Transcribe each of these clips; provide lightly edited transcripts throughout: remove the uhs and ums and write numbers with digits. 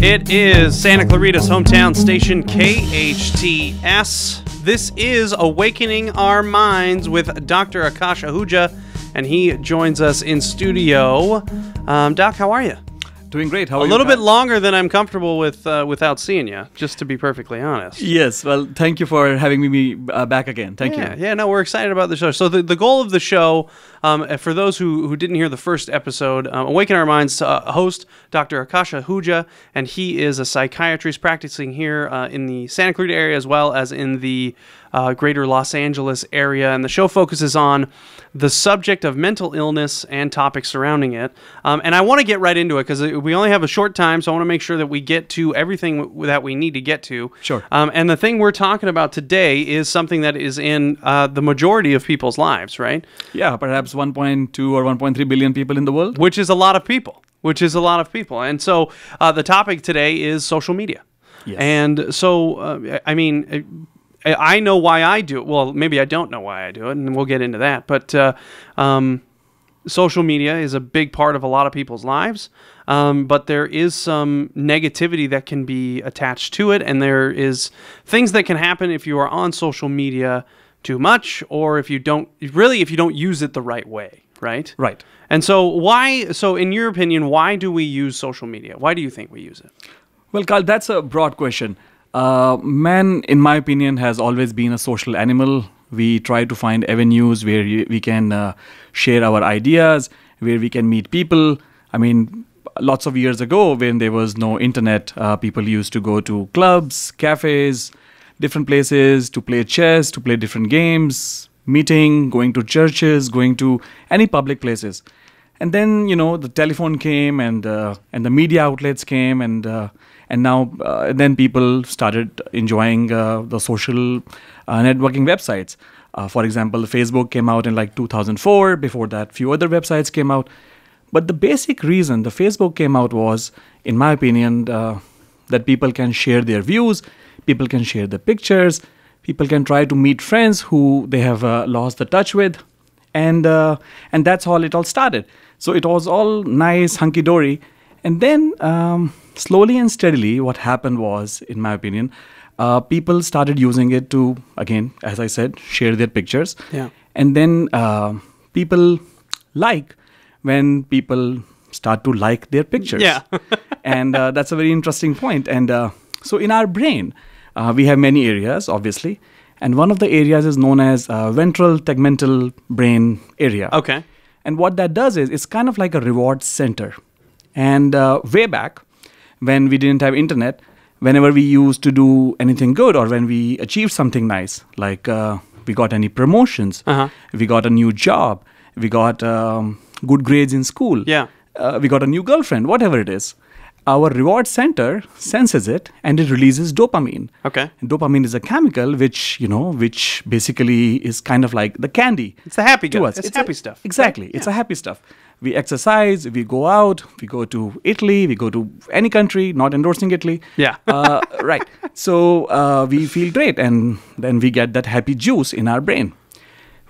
It is Santa Clarita's hometown station, KHTS. This is Awakening Our Minds with Dr. Aakash Ahuja, and he joins us in studio. Doc, how are you? Doing great. How are you? A little bit longer than I'm comfortable with without seeing you, just to be perfectly honest. Yes. Well, thank you for having me back again. Thank you. Yeah, no, we're excited about the show. So the goal of the show, for those who didn't hear the first episode, Awaken Our Minds host Dr. Aakash Ahuja, and he is a psychiatrist practicing here in the Santa Clarita area as well as in the greater Los Angeles area. And the show focuses on the subject of mental illness and topics surrounding it. And I want to get right into it because we only have a short time, so I want to make sure that we get to everything that we need to get to. Sure. And the thing we're talking about today is something that is in the majority of people's lives, right? Yeah, perhaps 1.2 or 1.3 billion people in the world. Which is a lot of people. And so the topic today is social media. Yes. And so, I know why I do it. Well, maybe I don't know why I do it, and we'll get into that. But social media is a big part of a lot of people's lives, but there is some negativity that can be attached to it, and there is things that can happen if you are on social media too much, or if you don't use it the right way, right? Right. And so in your opinion, why do we use social media? Why do you think we use it? Well, Carl, that's a broad question. Man, in my opinion, has always been a social animal. We try to find avenues where we can share our ideas, where we can meet people. I mean, lots of years ago, when there was no internet, people used to go to clubs, cafes, different places to play chess, to play different games, meeting, going to churches, going to any public places. And then, the telephone came and the media outlets came and now then people started enjoying the social networking websites. For example, Facebook came out in like 2004. Before that, few other websites came out. But the basic reason the Facebook came out was, in my opinion, that people can share their views, people can share their pictures, people can try to meet friends who they have lost the touch with. And that's how it all started. So it was all nice, hunky-dory. And then slowly and steadily, what happened was, in my opinion, people started using it to, again, as I said, share their pictures. Yeah. And then people like when people start to like their pictures. Yeah. And that's a very interesting point. And so in our brain, we have many areas, obviously. And one of the areas is known as Ventral Tegmental brain area. Okay. And what that does is it's kind of like a reward center. And way back, when we didn't have internet, whenever we used to do anything good or when we achieved something nice, like we got any promotions, we got a new job, we got good grades in school, we got a new girlfriend, whatever it is, our reward center senses it and it releases dopamine. Okay. And dopamine is a chemical which basically is kind of like the candy. It's the happy to us. It's happy stuff. Exactly. Right? It's a happy stuff. We exercise, we go out, we go to Italy, we go to any country, not endorsing Italy. Yeah. Right. So we feel great and then we get that happy juice in our brain.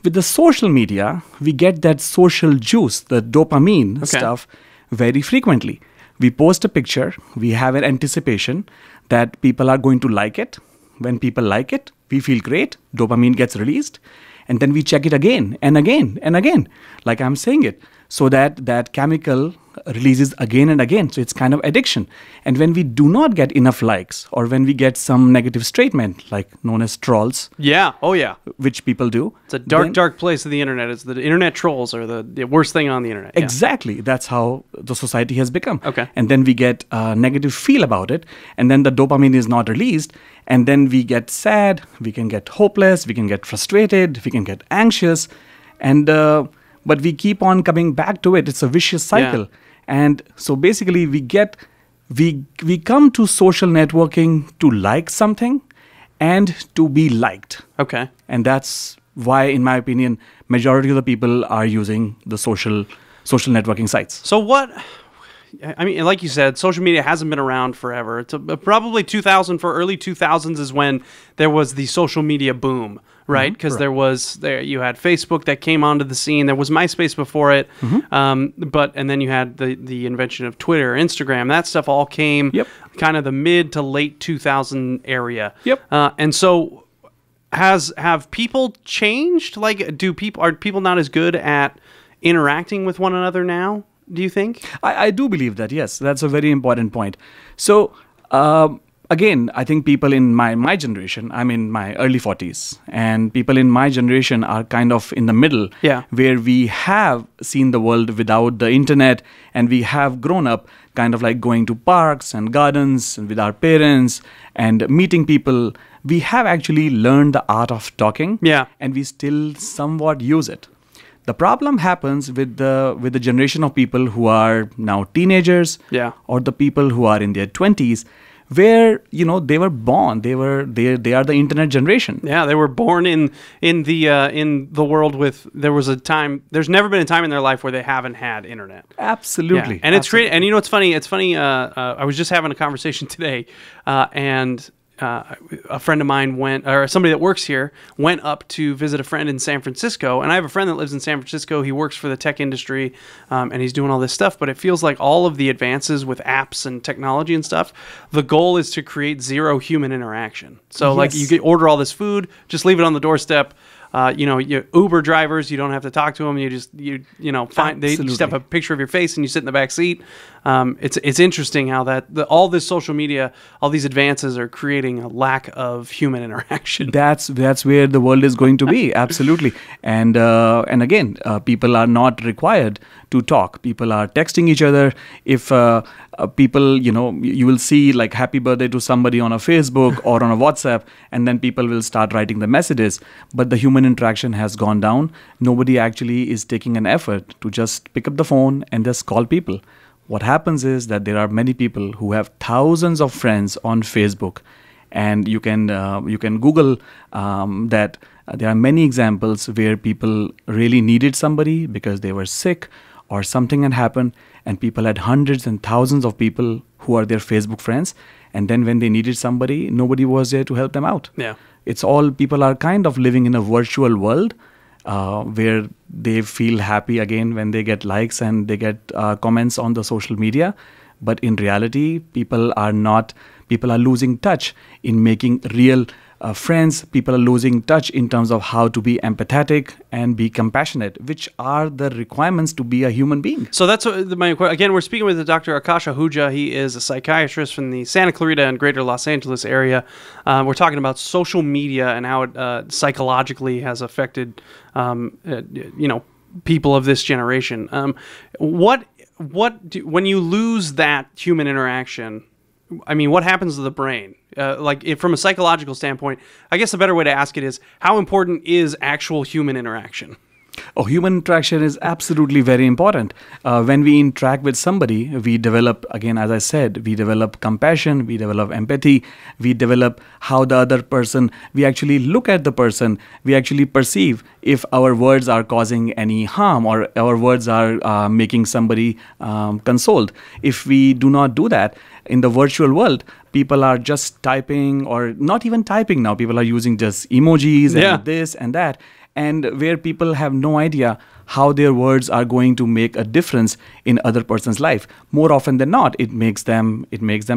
With the social media, we get that social juice, the dopamine stuff, very frequently. We post a picture, we have an anticipation that people are going to like it. When people like it, we feel great, dopamine gets released, and then we check it again and again and again, like I'm saying it, so that chemical releases again and again. So it's kind of addiction. And when we do not get enough likes or when we get some negative statement, like known as trolls. Yeah. Oh, yeah. Which people do. It's a dark place of the internet. It's the internet trolls are the worst thing on the internet. Yeah. Exactly. That's how the society has become. Okay. And then we get a negative feel about it. And then the dopamine is not released. And then we get sad. We can get hopeless. We can get frustrated. We can get anxious. And but we keep on coming back to it. It's a vicious cycle. Yeah. And so basically we come to social networking to like something and to be liked. Okay. And that's why, in my opinion, majority of the people are using the social networking sites. So like you said, social media hasn't been around forever. It's probably early 2000s is when there was the social media boom, right? Because you had Facebook that came onto the scene. There was MySpace before it, and then you had the invention of Twitter, Instagram. That stuff all came kind of the mid to late 2000 area. And so have people changed? Like, are people not as good at interacting with one another now, do you think? I do believe that, yes. That's a very important point. So, again, I think people in my generation, I'm in my early 40s, and people in my generation are kind of in the middle, where we have seen the world without the internet, and we have grown up kind of like going to parks and gardens and with our parents and meeting people. We have actually learned the art of talking, and we still somewhat use it. The problem happens with the generation of people who are now teenagers, or the people who are in their 20s, where they were born, they are the internet generation. Yeah, they were born in the world with. There's never been a time in their life where they haven't had internet. Absolutely, and it's great. And it's funny. It's funny. I was just having a conversation today, and a friend of mine somebody that works here went up to visit a friend in San Francisco, and I have a friend that lives in San Francisco. He works for the tech industry, and he's doing all this stuff, but it feels like all of the advances with apps and technology and stuff, the goal is to create zero human interaction. So like you order all this food, just leave it on the doorstep. Uber drivers, you don't have to talk to them. You just they just have a picture of your face and you sit in the back seat. It's interesting how all this social media, all these advances are creating a lack of human interaction. That's where the world is going to be. Absolutely. And again, people are not required to talk. People are texting each other. If people, you will see like happy birthday to somebody on a Facebook or on a WhatsApp, and then people will start writing the messages. But the human interaction has gone down. Nobody actually is taking an effort to just pick up the phone and just call people. What happens is that there are many people who have thousands of friends on Facebook, and you can Google that. There are many examples where people really needed somebody because they were sick or something had happened, and people had hundreds and thousands of people who are their Facebook friends, and then when they needed somebody, nobody was there to help them out. It's all people are kind of living in a virtual world where they feel happy again when they get likes and they get comments on the social media. But in reality, people are losing touch in making real friends. People are losing touch in terms of how to be empathetic and be compassionate, which are the requirements to be a human being. So that's again, we're speaking with Dr. Aakash Ahuja. He is a psychiatrist from the Santa Clarita and Greater Los Angeles area. We're talking about social media and how it psychologically has affected, people of this generation. When you lose that human interaction, I mean, what happens to the brain? From a psychological standpoint, I guess a better way to ask it is, how important is actual human interaction? Oh, human interaction is absolutely very important. When we interact with somebody, we develop, again, as I said, we develop compassion, we develop empathy, we develop how the other person, we actually look at the person, we actually perceive if our words are causing any harm or our words are making somebody consoled. If we do not do that, in the virtual world, people are just typing, or not even typing now, people are using just emojis and this and that. And where people have no idea how their words are going to make a difference in other person's life. More often than not, it makes them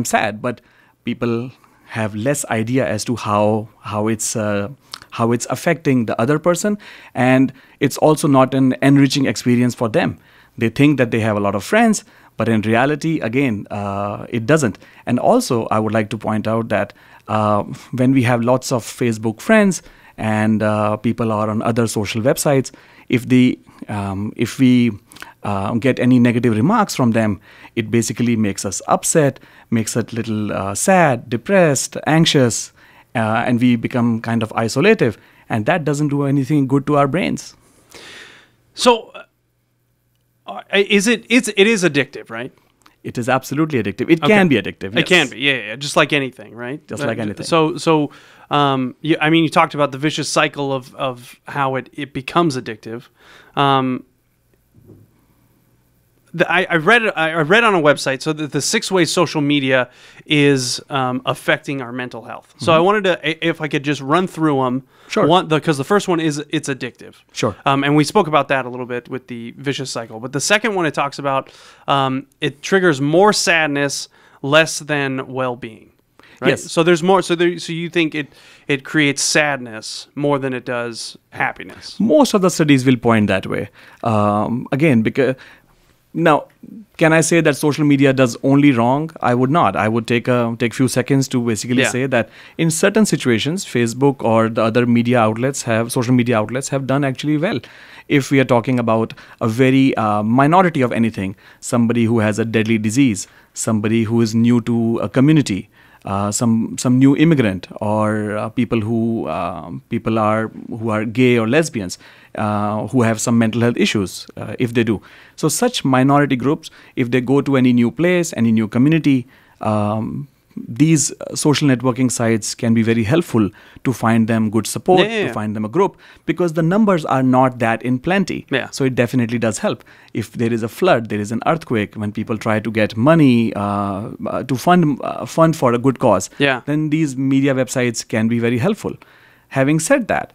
sad. But people have less idea as to how it's affecting the other person, and it's also not an enriching experience for them. They think that they have a lot of friends, but in reality, again, it doesn't. And also, I would like to point out that when we have lots of Facebook friends, and people are on other social websites, if we get any negative remarks from them, it basically makes us upset, makes us a little sad, depressed, anxious, and we become kind of isolative, and that doesn't do anything good to our brains. So, it is addictive, right? It is absolutely addictive. It can be addictive. Yes. It can be, yeah, just like anything, right? Just like anything. So, you talked about the vicious cycle of how it becomes addictive. I read on a website so that the 6 ways social media is affecting our mental health. So I wanted to, if I could just run through them. Sure. Because the first one is it's addictive. Sure. And we spoke about that a little bit with the vicious cycle. But the second one, it talks about it triggers more sadness, less than well-being. Right? Yes. So there's more. So you think it creates sadness more than it does happiness? Most of the studies will point that way. Again, because now, can I say that social media does only wrong? I would not. I would take few seconds to basically say that in certain situations, Facebook or the other social media outlets have done actually well. If we are talking about a very minority of anything, somebody who has a deadly disease, somebody who is new to a community, some new immigrant, or people who are gay or lesbians, who have some mental health issues, if they do. So such minority groups, if they go to any new place, any new community, these social networking sites can be very helpful to find them good support, to find them a group, because the numbers are not that in plenty. So it definitely does help. If there is a flood, there is an earthquake, when people try to get money to fund for a good cause, then these media websites can be very helpful. Having said that,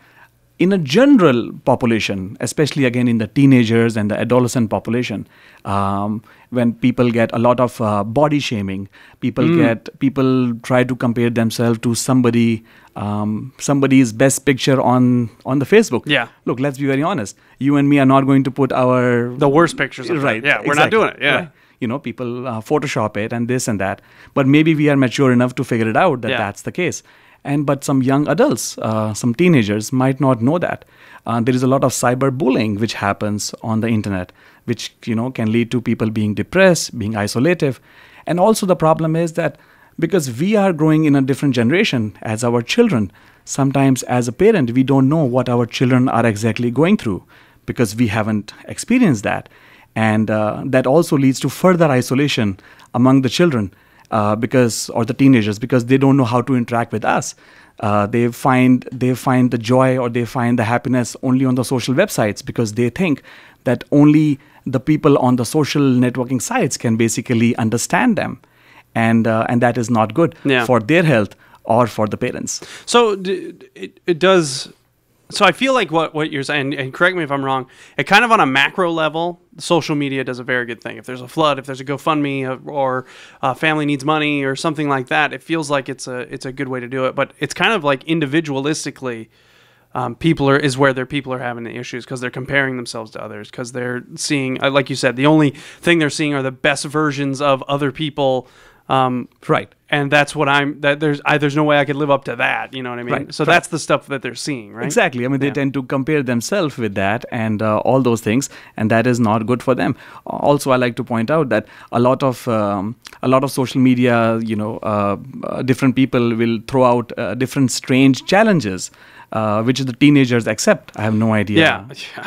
in a general population, especially again in the teenagers and the adolescent population, when people get a lot of body shaming, people try to compare themselves to somebody's best picture on the Facebook. Look, let's be very honest. You and me are not going to put the worst pictures of right. We're not doing it. Right. You know, people Photoshop it and this and that. But maybe we are mature enough to figure it out that that's the case. But some young adults, some teenagers might not know that. There is a lot of cyberbullying which happens on the internet, which can lead to people being depressed, being isolative. And also the problem is that because we are growing in a different generation as our children, sometimes as a parent, we don't know what our children are exactly going through because we haven't experienced that. And that also leads to further isolation among the children. Or the teenagers, because they don't know how to interact with us. They find the joy or they find the happiness only on the social websites, because they think that only the people on the social networking sites can basically understand them, and that is not good for their health or for the parents. So it does. So I feel like what you're saying, and correct me if I'm wrong, it kind of on a macro level, social media does a very good thing. If there's a flood, if there's a GoFundMe, or a family needs money or something like that, it feels like it's a good way to do it. But it's kind of like individualistically, people are having the issues because they're comparing themselves to others, because they're seeing, like you said, the only thing they're seeing are the best versions of other people. Right. And that's what there's no way I could live up to that. You know what I mean? Right. So that's the stuff that they're seeing, right? Exactly. I mean, they tend to compare themselves with that and all those things, and that is not good for them. Also, I like to point out that a lot of social media, different people will throw out different strange challenges, which the teenagers accept. I have no idea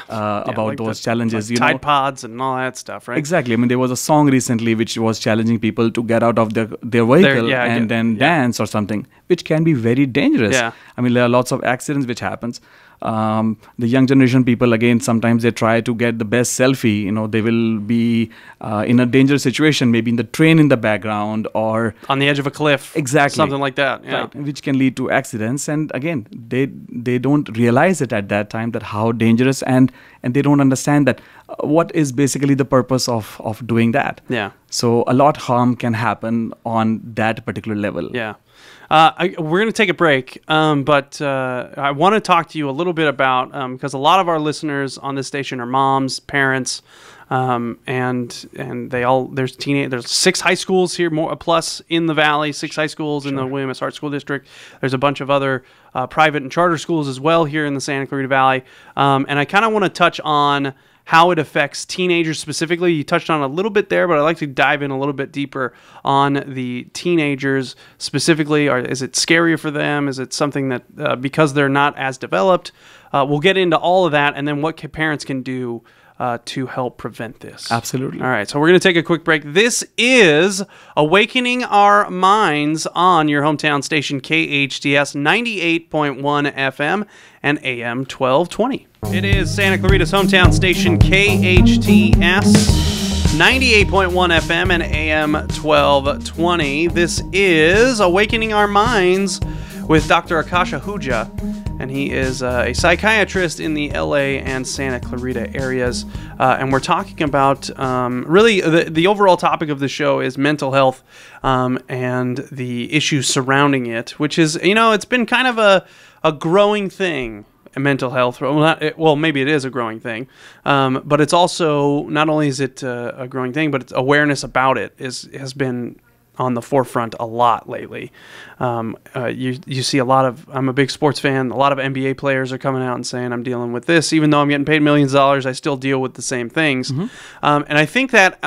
about like those challenges. Like Tide Pods and all that stuff, right? Exactly. I mean, there was a song recently which was challenging people to get out of their vehicle and then dance or something, which can be very dangerous. I mean, there are lots of accidents which happens. The young generation people, again, sometimes they try to get the best selfie. They will be in a dangerous situation, maybe in the train in the background or on the edge of a cliff. Exactly. Something like that. Right, which can lead to accidents. And again, they don't realize it at that time, that how dangerous, and they don't understand that what is basically the purpose of doing that. So a lot harm can happen on that particular level. We're going to take a break, but I want to talk to you a little bit about, because a lot of our listeners on this station are moms, parents, and there's 6 high schools here, plus in the Valley, 6 high schools in the William S. Hart School District. There's a bunch of other private and charter schools as well here in the Santa Clarita Valley, and I kind of want to touch on how it affects teenagers specifically. You touched on it a little bit there, but I'd like to dive in a little bit deeper on the teenagers specifically. Is it scarier for them? Is it something that, because they're not as developed? We'll get into all of that, and then what parents can do to help prevent this. Absolutely. All right, so we're going to take a quick break. This is Awakening Our Minds on your hometown station, KHTS 98.1 FM and AM 1220. It is Santa Clarita's hometown station, KHTS 98.1 FM and AM 1220. This is Awakening Our Minds with Dr. Aakash Ahuja, and he is a psychiatrist in the LA and Santa Clarita areas. And we're talking about really the overall topic of the show is mental health and the issues surrounding it, which is, it's been kind of a growing thing. Mental health, well, maybe it is a growing thing, but it's also, not only is it a growing thing, but it's awareness about it has been on the forefront a lot lately. You see a lot of, I'm a big sports fan, a lot of NBA players are coming out and saying, I'm dealing with this, even though I'm getting paid millions of dollars, I still deal with the same things. Mm-hmm. And I think that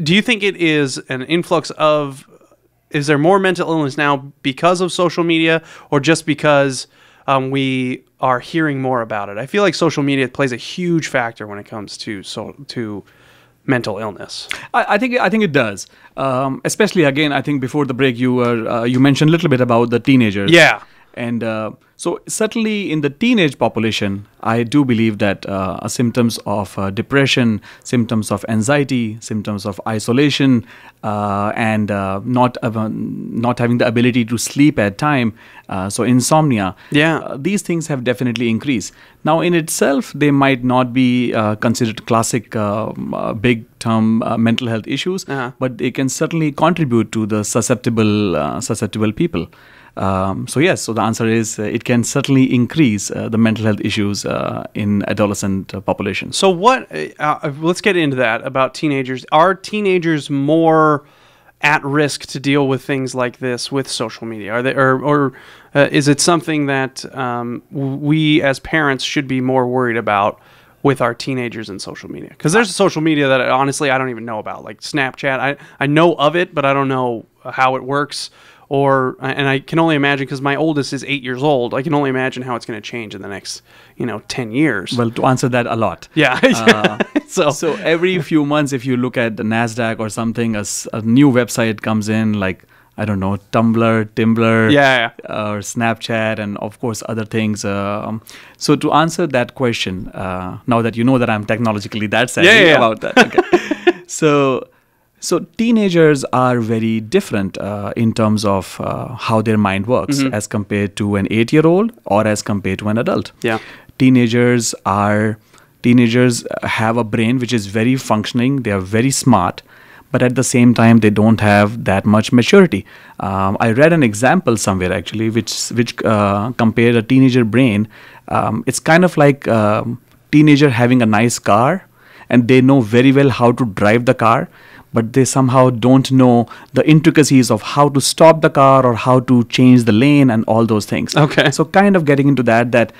do you think it is an influx of, is there more mental illness now because of social media, or just because we are hearing more about it? I feel like social media plays a huge factor when it comes to mental illness. I think it does. Especially, again, I think before the break you mentioned a little bit about the teenagers. Yeah. And so certainly in the teenage population, I do believe that symptoms of depression, symptoms of anxiety, symptoms of isolation, and not having the ability to sleep at time, so insomnia, these things have definitely increased. Now, in itself, they might not be considered classic big-term mental health issues, but they can certainly contribute to the susceptible people. So the answer is it can certainly increase the mental health issues in adolescent population. So let's get into that about teenagers. Are teenagers more at risk to deal with things like this with social media? Are they, or is it something that we as parents should be more worried about with our teenagers and social media? Because there's social media that honestly I don't even know about, like Snapchat. I know of it, but I don't know how it works. And I can only imagine, because my oldest is 8 years old, I can only imagine how it's going to change in the next, 10 years. Well, to answer that, a lot. Yeah. So every few months, if you look at the NASDAQ or something, a new website comes in, like, I don't know, Tumblr, or Snapchat, and of course other things. So to answer that question, now that you know that I'm technologically that savvy about that. Okay. So teenagers are very different in terms of how their mind works as compared to an 8-year-old or as compared to an adult. Yeah. Teenagers have a brain which is very functioning. They are very smart, but at the same time they don't have that much maturity. I read an example somewhere actually which compared a teenager brain. It's kind of like teenager having a nice car, and they know very well how to drive the car, but they somehow don't know the intricacies of how to stop the car or how to change the lane and all those things. Okay. So kind of getting into that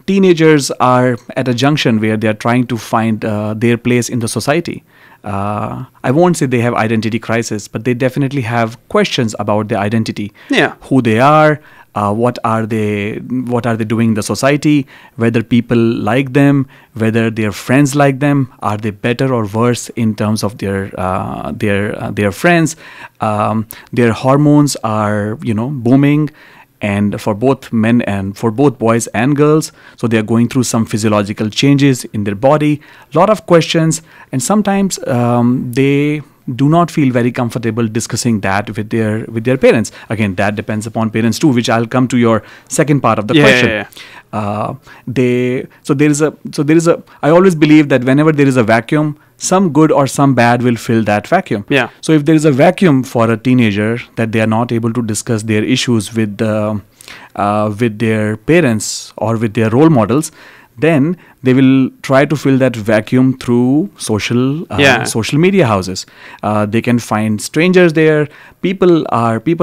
teenagers are at a junction where they are trying to find their place in the society. I won't say they have identity crisis, but they definitely have questions about their identity. Yeah. Who they are, what are they doing in the society, whether people like them, whether their friends like them, are they better or worse in terms of their friends. Their hormones are booming, and for both men and for both boys and girls, so they are going through some physiological changes in their body, a lot of questions, and sometimes they do not feel very comfortable discussing that with their parents. Again, that depends upon parents too, which I'll come to your second part of the question. I always believe that whenever there is a vacuum, some good or some bad will fill that vacuum. Yeah. So if there is a vacuum for a teenager that they are not able to discuss their issues with their parents or with their role models, then they will try to fill that vacuum through social media houses. They can find strangers there. People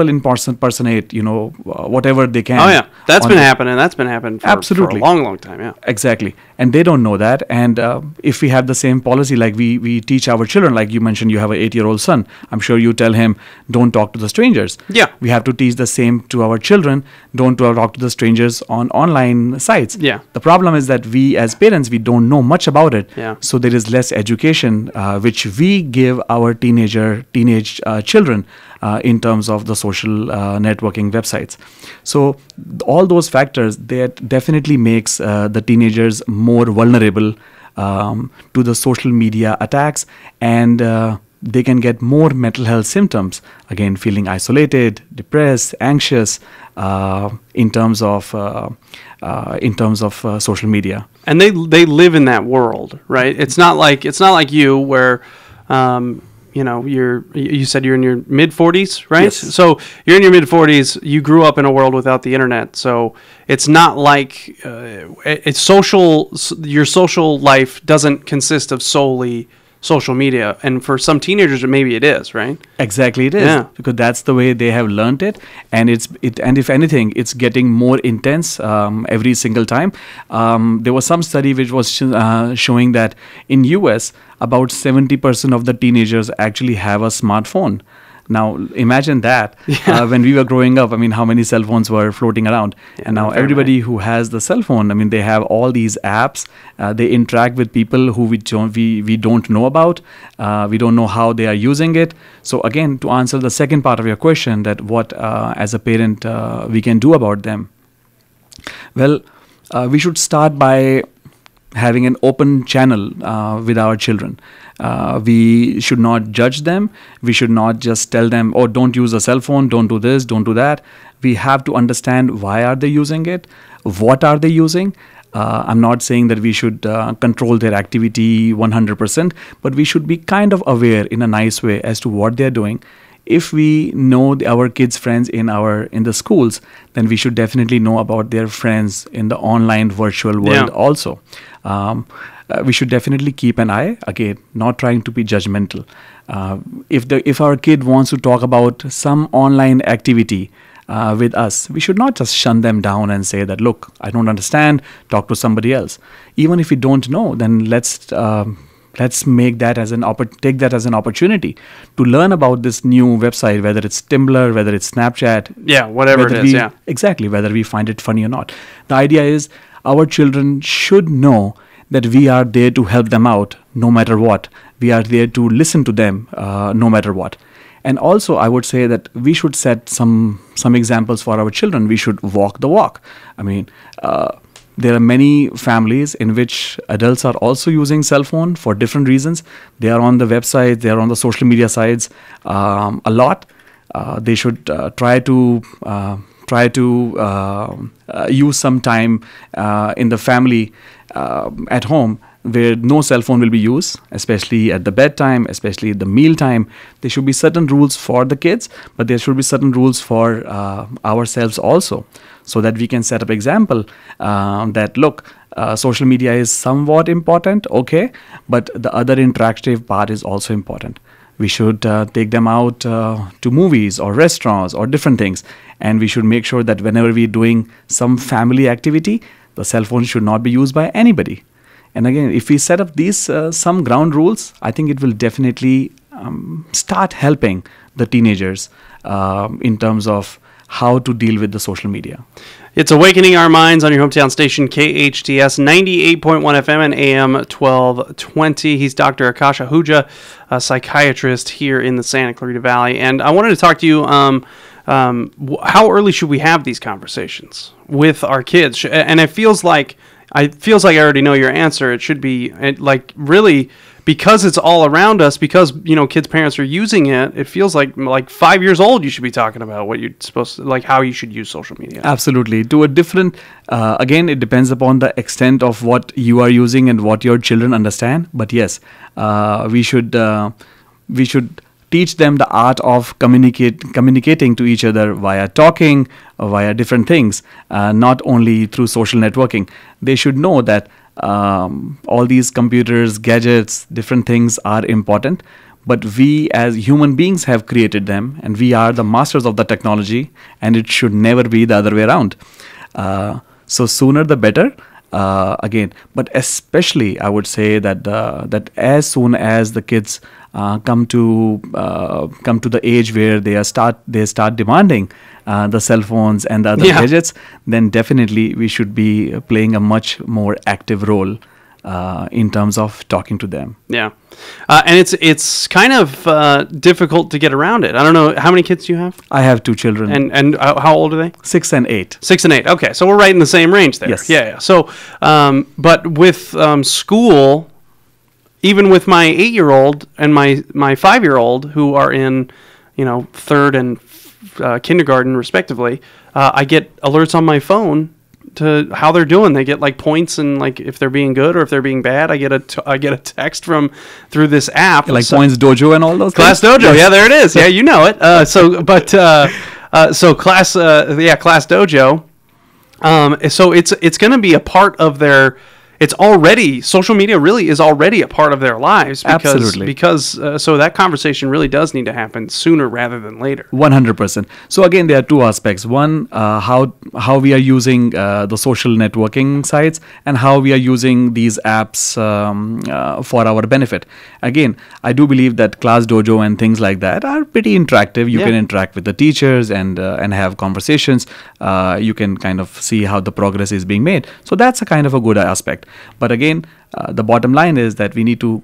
impersonate, whatever they can. Oh yeah, that's been happening. That's been happening for a long, long time. Yeah, exactly. And they don't know that. And if we have the same policy, like we teach our children, like you mentioned, you have an 8-year-old son. I'm sure you tell him, don't talk to the strangers. Yeah, we have to teach the same to our children. Don't talk to the strangers on online sites. Yeah. The problem is that we as parents, we don't know much about it. Yeah. So there is less education which we give our teenage children in terms of the social networking websites. So all those factors, that definitely makes the teenagers more vulnerable to the social media attacks, and they can get more mental health symptoms. Again, feeling isolated, depressed, anxious, in terms of social media. And they live in that world, right? It's not like you where you said you're in your mid 40s, right? Yes. So you're in your mid 40s. You grew up in a world without the internet, so it's not like it's social. Your social life doesn't consist of solely social media, and for some teenagers, maybe it is, right? Exactly, it is, because that's the way they have learned it, and and if anything, it's getting more intense every single time. There was some study which was showing that in US, about 70% of the teenagers actually have a smartphone. Now, imagine that. When we were growing up, I mean, how many cell phones were floating around? And now everybody who has the cell phone, I mean, they have all these apps. They interact with people who we don't know about. We don't know how they are using it. So again, to answer the second part of your question, that what as a parent we can do about them. Well, we should start by having an open channel with our children. We should not judge them. We should not just tell them, oh, don't use a cell phone, don't do this, don't do that. We have to understand why are they using it, what are they using. I'm not saying that we should control their activity 100%, but we should be kind of aware in a nice way as to what they're doing. If we know our kids' friends in the schools, then we should definitely know about their friends in the online virtual world also. We should definitely keep an eye, again, not trying to be judgmental. If our kid wants to talk about some online activity with us, we should not just shun them down and say that, look, I don't understand, talk to somebody else. Even if we don't know, then let's make that take that as an opportunity to learn about this new website, whether it's Tumblr, whether it's Snapchat. Whatever it is, Exactly, whether we find it funny or not. The idea is our children should know that we are there to help them out no matter what. We are there to listen to them no matter what. And also, I would say that we should set some examples for our children. We should walk the walk. I mean, there are many families in which adults are also using cell phone for different reasons. They are on the website, they are on the social media sites a lot. They should try to use some time in the family at home where no cell phone will be used, especially at the bedtime, especially at the meal time. There should be certain rules for the kids, but there should be certain rules for ourselves also, so that we can set up example that, look, social media is somewhat important, okay, but the other interactive part is also important. We should take them out to movies or restaurants or different things, and we should make sure that whenever we're doing some family activity, the cell phone should not be used by anybody. And again, if we set up these some ground rules, I think it will definitely start helping the teenagers in terms of how to deal with the social media. It's Awakening Our Minds on your hometown station, KHTS 98.1 FM and AM 1220. He's Dr. Aakash Ahuja, a psychiatrist here in the Santa Clarita Valley. And I wanted to talk to you, how early should we have these conversations with our kids? And it feels like I already know your answer. It should be really, because it's all around us, because kids' parents are using it. It feels like 5 years old you should be talking about what you're supposed to, how you should use social media. Absolutely. To a different again, it depends upon the extent of what you are using and what your children understand. But yes, we should teach them the art of communicating to each other via talking, via different things, not only through social networking. They should know that all these computers, gadgets, different things are important, but we as human beings have created them, and we are the masters of the technology, and it should never be the other way around. So sooner the better. Again, but especially I would say that as soon as the kids come to the age where they start demanding the cell phones and the other gadgets, then definitely we should be playing a much more active role in terms of talking to them. Yeah. And it's kind of difficult to get around it. I don't know, how many kids do you have? I have 2 children. And how old are they? 6 and 8. 6 and 8. Okay, so we're right in the same range there. Yes. Yeah. So, but with school, even with my 8-year-old and my 5-year-old, who are in, 3rd and kindergarten respectively, I get alerts on my phone to how they're doing. They get like points and like if they're being good or if they're being bad. I get a text through this app, like Points Dojo and all those Class things? Dojo. Yes. Yeah, there it is. Yeah, you know it. Class Dojo. So it's going to be a part of their. It's already, social media really is already a part of their lives because so that conversation really does need to happen sooner rather than later. 100%. So again, there are 2 aspects. One, how we are using the social networking sites and how we are using these apps for our benefit. Again, I do believe that Class Dojo and things like that are pretty interactive. You can interact with the teachers and have conversations. You can kind of see how the progress is being made. So that's a kind of a good aspect. But again, the bottom line is that we need to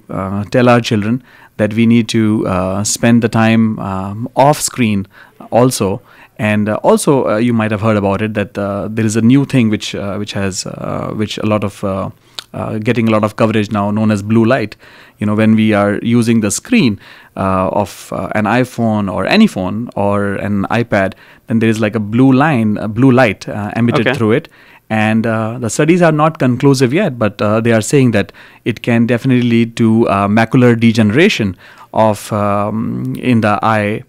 tell our children that we need to spend the time off screen also. And also, you might have heard about it that there is a new thing which a lot of getting a lot of coverage now, known as blue light. When we are using the screen of an iPhone or any phone or an iPad, then there is like a blue light emitted through it. And the studies are not conclusive yet, but they are saying that it can definitely lead to macular degeneration of in the eye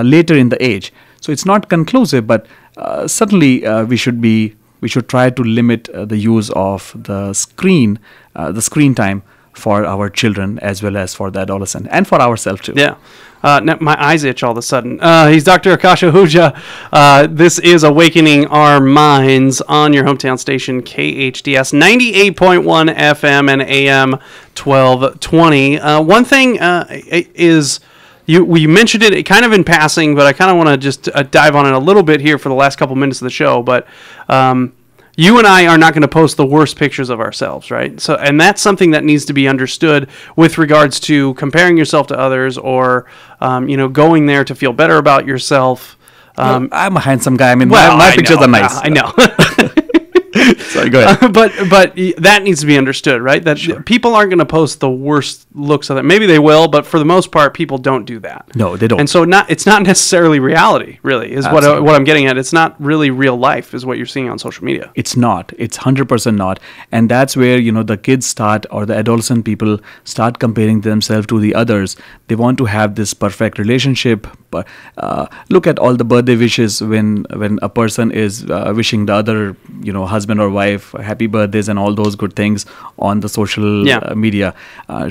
later in the age. So it's not conclusive, but certainly we should try to limit the use of the screen time for our children as well as for the adolescent and for ourselves too. Yeah. Now my eyes itch all of a sudden. He's Dr. Aakash Ahuja. This is Awakening Our Minds on your hometown station, KHTS 98.1 FM and AM 1220. One thing is, we mentioned it kind of in passing, but I kind of want to just dive on it a little bit here for the last couple minutes of the show. But you and I are not going to post the worst pictures of ourselves, right? So, and that's something that needs to be understood with regards to comparing yourself to others or, going there to feel better about yourself. I'm a handsome guy. I mean, my pictures are nice. I know. Sorry, go ahead. But that needs to be understood, right? That people aren't going to post the worst looks of it. Maybe they will, but for the most part, people don't do that. No, they don't. And so it's not necessarily reality, really, is what I'm getting at. It's not really real life, is what you're seeing on social media. It's not. It's 100% not. And that's where, the kids start, or the adolescent people start comparing themselves to the others. They want to have this perfect relationship. But look at all the birthday wishes when a person is wishing the other, husband or wife happy birthdays and all those good things on the social media,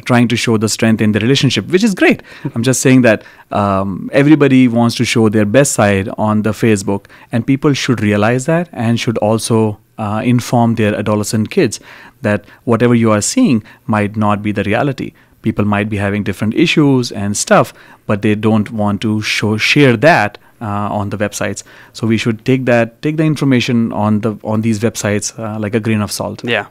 trying to show the strength in the relationship, which is great. I'm just saying that everybody wants to show their best side on the Facebook, and people should realize that and should also inform their adolescent kids that whatever you are seeing might not be the reality. People might be having different issues and stuff, but they don't want to share that on the websites. So we should take the information on these websites like a grain of salt. Yeah.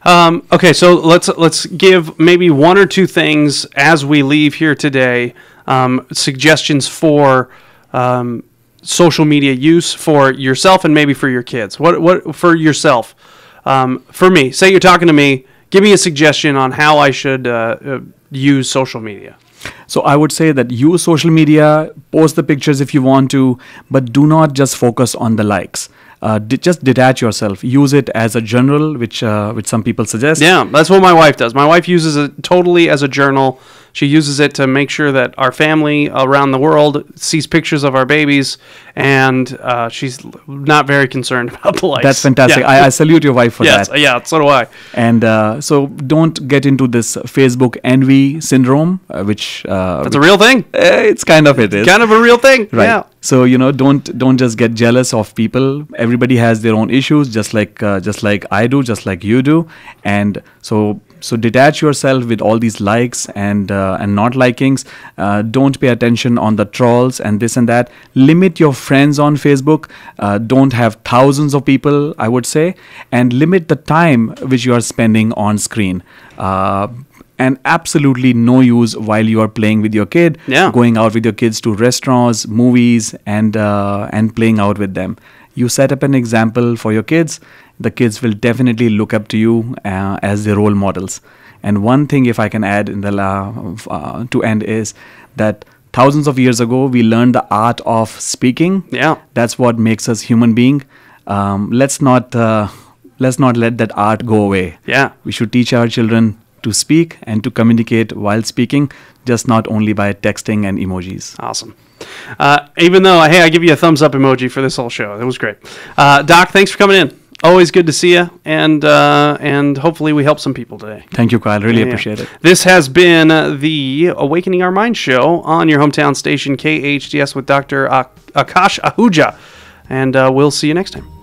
Okay, so let's give maybe one or two things as we leave here today. Suggestions for social media use for yourself and maybe for your kids. What for yourself? For me, say you're talking to me. Give me a suggestion on how I should use social media. So I would say that use social media, post the pictures if you want to, but do not just focus on the likes. Just detach yourself. Use it as a journal, which some people suggest. Yeah, that's what my wife does. My wife uses it totally as a journal. She uses it to make sure that our family around the world sees pictures of our babies, and she's not very concerned about the likes. That's fantastic. Yeah. I salute your wife for that. Yeah, so do I. And so don't get into this Facebook envy syndrome, which... that's a real thing. It's kind of it is. Kind of a real thing, right. Yeah. So, don't just get jealous of people. Everybody has their own issues, just like I do, just like you do. And so So detach yourself with all these likes and not likings. Don't pay attention on the trolls and this and that. Limit your friends on Facebook. Don't have thousands of people, I would say, and limit the time which you are spending on screen. And absolutely no use while you are playing with your kid, going out with your kids to restaurants, movies, and playing out with them. You set up an example for your kids. The kids will definitely look up to you as their role models. And one thing, if I can add in the to end, is that thousands of years ago we learned the art of speaking. That's what makes us human being. Let's not let that art go away. We should teach our children to speak and to communicate while speaking, just not only by texting and emojis. Awesome. Even though, hey, I give you a thumbs up emoji for this whole show. That was great. Doc, thanks for coming in. Always good to see you, and hopefully we help some people today. Thank you, Kyle. Really appreciate it. This has been the Awakening Our Mind show on your hometown station, KHTS, with Dr. Aakash Ahuja, and we'll see you next time.